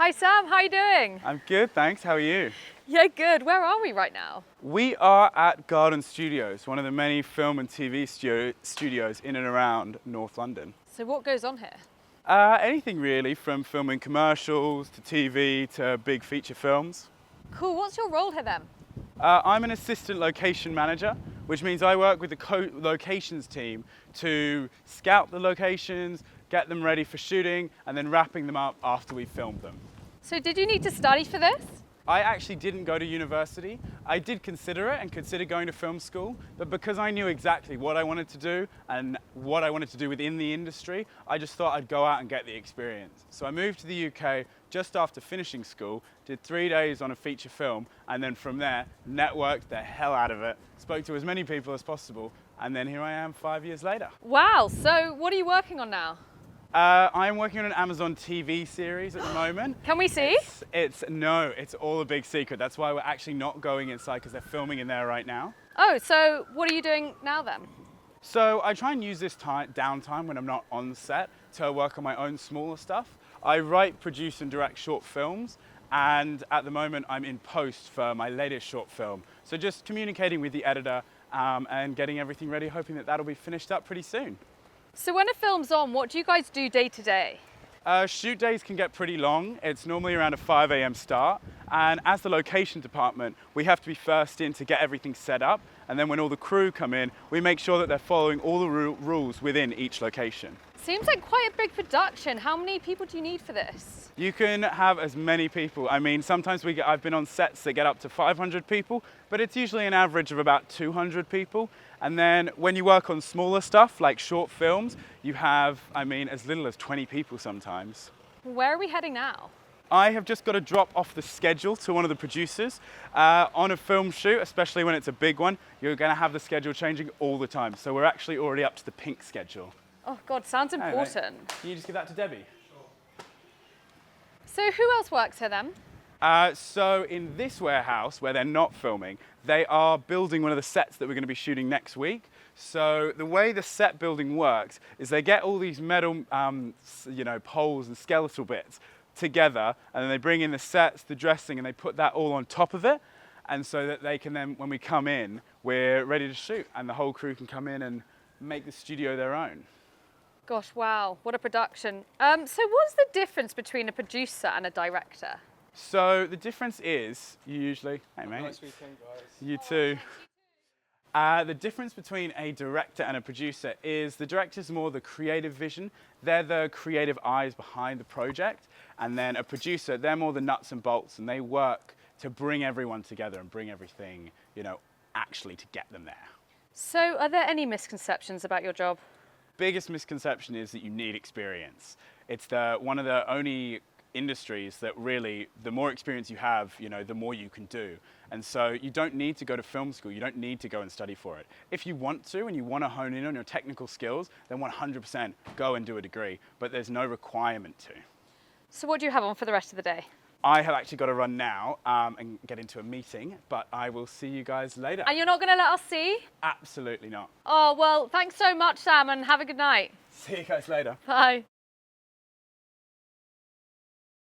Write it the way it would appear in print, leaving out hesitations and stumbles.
Hi Sam, how are you doing? I'm good, thanks. How are you? Yeah, good. Where are we right now? We are at Garden Studios, one of the many film and TV studios in and around North London. So what goes on here? Anything really, from filming commercials to TV to big feature films. Cool, what's your role here then? I'm an assistant location manager, which means I work with the locations team to scout the locations, get them ready for shooting, and then wrapping them up after we've filmed them. So did you need to study for this? I actually didn't go to university. I did consider it and consider going to film school, but because I knew exactly what I wanted to do and what I wanted to do within the industry, I just thought I'd go out and get the experience. So I moved to the UK just after finishing school, did 3 days on a feature film, and then from there, networked the hell out of it, spoke to as many people as possible, and then here I am 5 years later. Wow, so what are you working on now? I'm working on an Amazon TV series at the moment. Can we see? It's all a big secret. That's why we're actually not going inside, because they're filming in there right now. Oh, so what are you doing now then? So I try and use this downtime when I'm not on set to work on my own smaller stuff. I write, produce and direct short films, and at the moment I'm in post for my latest short film. So just communicating with the editor and getting everything ready, hoping that that'll be finished up pretty soon. So when a film's on, what do you guys do day to day? Shoot days can get pretty long. It's normally around a 5 a.m. start. And as the location department, we have to be first in to get everything set up. And then when all the crew come in, we make sure that they're following all the rules within each location. Seems like quite a big production. How many people do you need for this? You can have as many people. I mean, sometimes I've been on sets that get up to 500 people, but it's usually an average of about 200 people. And then when you work on smaller stuff, like short films, you have, as little as 20 people sometimes. Where are we heading now? I have just got to drop off the schedule to one of the producers. On a film shoot, especially when it's a big one, you're going to have the schedule changing all the time. So we're actually already up to the pink schedule. Oh God, sounds Hey, important. mate. Can you just give that to Debbie? So who else works here then? So in this warehouse, where they're not filming, they are building one of the sets that we're going to be shooting next week. So the way the set building works is they get all these metal, poles and skeletal bits together, and then they bring in the sets, the dressing, and they put that all on top of it. And so that they can then, when we come in, we're ready to shoot, and the whole crew can come in and make the studio their own. Gosh, wow, what a production. So what's the difference between a producer and a director? So the difference is, you usually, hey mate. Nice weekend, guys. You too. The difference between a director and a producer is the director's more the creative vision. They're the creative eyes behind the project. And then a producer, they're more the nuts and bolts, and they work to bring everyone together and bring everything, actually to get them there. So are there any misconceptions about your job? Biggest misconception is that you need experience. It's one of the only industries that really, the more experience you have, the more you can do. And so you don't need to go to film school. You don't need to go and study for it. If you want to and you want to hone in on your technical skills, then 100% go and do a degree, but there's no requirement to. So what do you have on for the rest of the day? I have actually got to run now and get into a meeting, but I will see you guys later. And you're not going to let us see? Absolutely not. Oh, well, thanks so much, Sam, and have a good night. See you guys later. Bye.